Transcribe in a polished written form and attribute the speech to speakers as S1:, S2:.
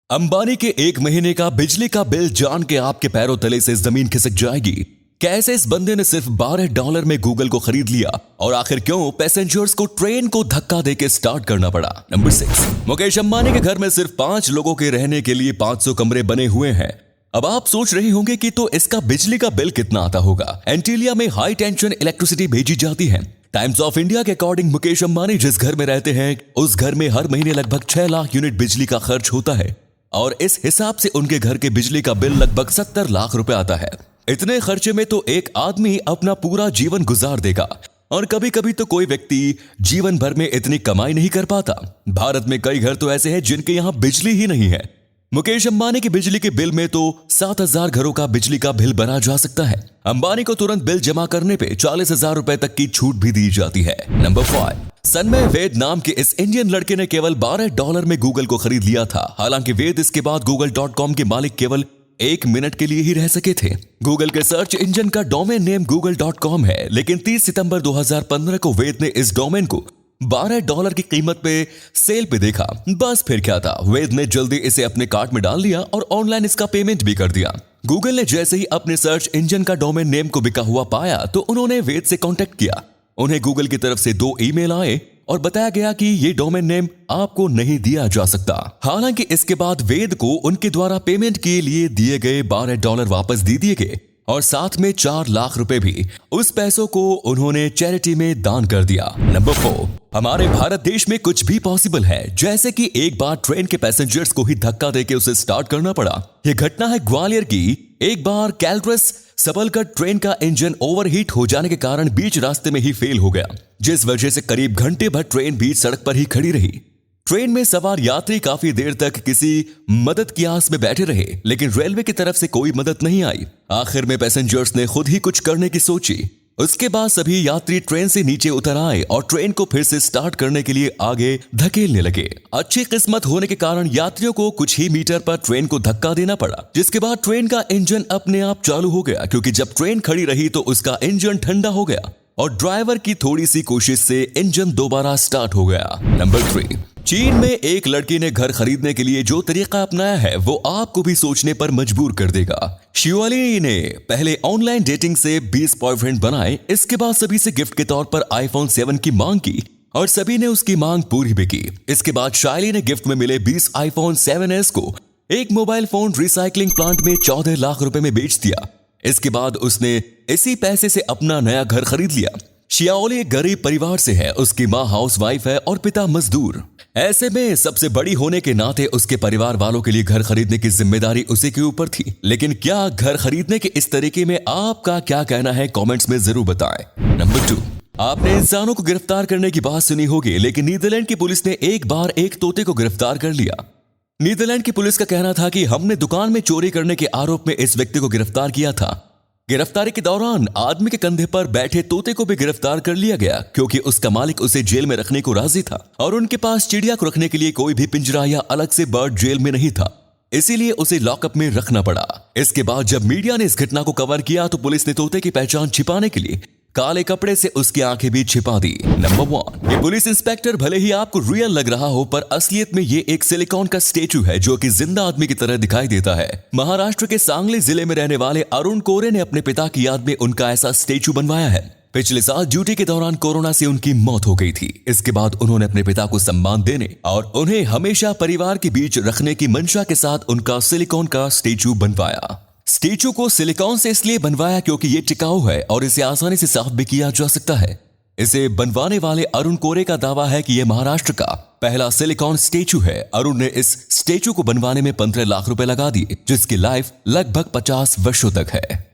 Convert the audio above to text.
S1: अंबानी के एक महीने का बिजली का बिल जान के आपके पैरों तले से जमीन खिसक जाएगी। कैसे इस बंदे ने सिर्फ $12 में गूगल को खरीद लिया और आखिर क्यों पैसेंजर्स को ट्रेन को धक्का देके स्टार्ट करना पड़ा। नंबर 6, मुकेश अंबानी के घर में सिर्फ 5 लोगों के रहने के लिए 500 कमरे बने हुए हैं। अब आप सोच रहे होंगे कि तो इसका बिजली का बिल कितना आता होगा। एंटीलिया में हाई टेंशन इलेक्ट्रिसिटी भेजी जाती है। टाइम्स ऑफ इंडिया के अकॉर्डिंग मुकेश अंबानी जिस घर में रहते हैं उस घर में हर महीने लगभग 6 लाख यूनिट बिजली का खर्च होता है और इस हिसाब से उनके घर के बिजली का बिल लगभग 70 लाख रुपए आता है। इतने खर्चे में तो एक आदमी अपना पूरा जीवन गुजार देगा और कभी कभी तो कोई व्यक्ति जीवन भर में इतनी कमाई नहीं कर पाता। भारत में कई घर तो ऐसे हैं जिनके यहां बिजली ही नहीं है। मुकेश अंबानी के बिजली के बिल में तो 7,000 घरों का बिजली का बिल भरा जा सकता है। अंबानी को तुरंत बिल जमा करने पे 40,000 रुपए तक की छूट भी दी जाती है। नंबर 5, सन्मय वेद नाम के इस इंडियन लड़के ने केवल $12 में गूगल को खरीद लिया था। हालांकि वेद इसके बाद google.com के मालिक केवल 1 मिनट के लिए ही रह सके थे। गूगल के सर्च इंजन का डोमेन नेम google.com है, लेकिन 30 सितंबर 2015 को वेद ने इस डोमेन को $12 की कीमत पे सेल पे देखा। बस फिर क्या था, वेद ने जल्दी इसे अपने कार्ट में डाल लिया और ऑनलाइन इसका पेमेंट भी कर दिया। गूगल ने जैसे ही अपने सर्च इंजन का डोमेन नेम को बिका हुआ पाया तो उन्होंने वेद से कांटेक्ट किया। उन्हें गूगल की तरफ से 2 ईमेल आए और बताया गया कि ये डोमेन नेम आपको नहीं दिया जा सकता। हालांकि इसके बाद वेद को उनके द्वारा पेमेंट के लिए दिए गए $12 वापस दे दिए गए और साथ में 4 लाख रुपए भी। उस पैसों को उन्होंने चैरिटी में दान कर दिया। नंबर 4, हमारे भारत देश में कुछ भी पॉसिबल है, जैसे कि एक बार ट्रेन के पैसेंजर्स को ही धक्का देके उसे स्टार्ट करना पड़ा। यह घटना है ग्वालियर की। एक बार कैलड्रस सबलगढ़ ट्रेन का इंजन ओवरहीट हो जाने के कारण बीच रास्ते में ही फेल हो गया, जिस वजह से करीब घंटे भर ट्रेन बीच सड़क पर ही खड़ी रही। ट्रेन में सवार यात्री काफी देर तक किसी मदद की आस में बैठे रहे, लेकिन रेलवे की तरफ से कोई मदद नहीं आई। आखिर में पैसेंजर्स ने खुद ही कुछ करने की सोची। उसके बाद सभी यात्री ट्रेन से नीचे उतर आए और ट्रेन को फिर से स्टार्ट करने के लिए आगे धकेलने लगे। अच्छी किस्मत होने के कारण यात्रियों को कुछ ही मीटर पर ट्रेन को धक्का देना पड़ा, जिसके बाद ट्रेन का इंजन अपने आप चालू हो गया, क्योंकि जब ट्रेन खड़ी रही तो उसका इंजन ठंडा हो गया और ड्राइवर की थोड़ी सी कोशिश से इंजन दोबारा स्टार्ट हो गया। नंबर 3, चीन में एक लड़की ने घर खरीदने के लिए जो तरीका अपनाया है वो आपको भी सोचने पर मजबूर कर देगा। शिवाली ने पहले ऑनलाइन डेटिंग से 20 बॉयफ्रेंड बनाए, इसके बाद सभी से गिफ्ट के तौर पर iPhone 7 की मांग की और सभी ने उसकी मांग पूरी भी की। इसके बाद शायली ने गिफ्ट में मिले 20 iPhone 7s को एक मोबाइल फोन रिसाइकलिंग प्लांट में 14 लाख रुपए में बेच दिया। इसके बाद उसने इसी पैसे से अपना नया घर खरीद लिया। शियाओली एक गरीब परिवार से है, उसकी माँ हाउसवाइफ है और पिता मजदूर। ऐसे में सबसे बड़ी होने के नाते उसके परिवार वालों के लिए घर खरीदने की जिम्मेदारी उसी के ऊपर थी। लेकिन क्या घर खरीदने के इस तरीके में आपका क्या कहना है, कमेंट्स में जरूर बताएं। नंबर 2, आपने इंसानों को गिरफ्तार करने की बात सुनी होगी, लेकिन नीदरलैंड की पुलिस ने एक बार एक तोते को गिरफ्तार कर लिया। नीदरलैंड की पुलिस का कहना था कि हमने दुकान में चोरी करने के आरोप में इस व्यक्ति को गिरफ्तार किया था। गिरफ्तारी के दौरान आदमी के कंधे पर बैठे तोते को भी गिरफ्तार कर लिया गया, क्योंकि उसका मालिक उसे जेल में रखने को राजी था और उनके पास चिड़िया को रखने के लिए कोई भी पिंजरा या अलग से बर्ड जेल में नहीं था, इसीलिए उसे लॉकअप में रखना पड़ा। इसके बाद जब मीडिया ने इस घटना को कवर किया तो पुलिस ने तोते की पहचान छिपाने के लिए काले कपड़े से उसकी आंखें भी छिपा दी। नंबर 1, ये पुलिस इंस्पेक्टर भले ही आपको रियल लग रहा हो, पर असलियत में ये एक सिलिकॉन का स्टेचू है जो कि जिंदा आदमी की तरह दिखाई देता है। महाराष्ट्र के सांगली जिले में रहने वाले अरुण कोरे ने अपने पिता की याद में उनका ऐसा स्टेचू बनवाया है। पिछले साल ड्यूटी के दौरान कोरोना से उनकी मौत हो गई थी। इसके बाद उन्होंने अपने पिता को सम्मान देने और उन्हें हमेशा परिवार के बीच रखने की मंशा के साथ उनका सिलिकॉन का स्टेचू बनवाया। स्टेचू को सिलिकॉन से इसलिए बनवाया क्योंकि ये टिकाऊ है और इसे आसानी से साफ भी किया जा सकता है। इसे बनवाने वाले अरुण कोरे का दावा है कि यह महाराष्ट्र का पहला सिलिकॉन स्टेचू है। अरुण ने इस स्टेचू को बनवाने में 15 लाख रुपए लगा दिए, जिसकी लाइफ लगभग 50 वर्षों तक है।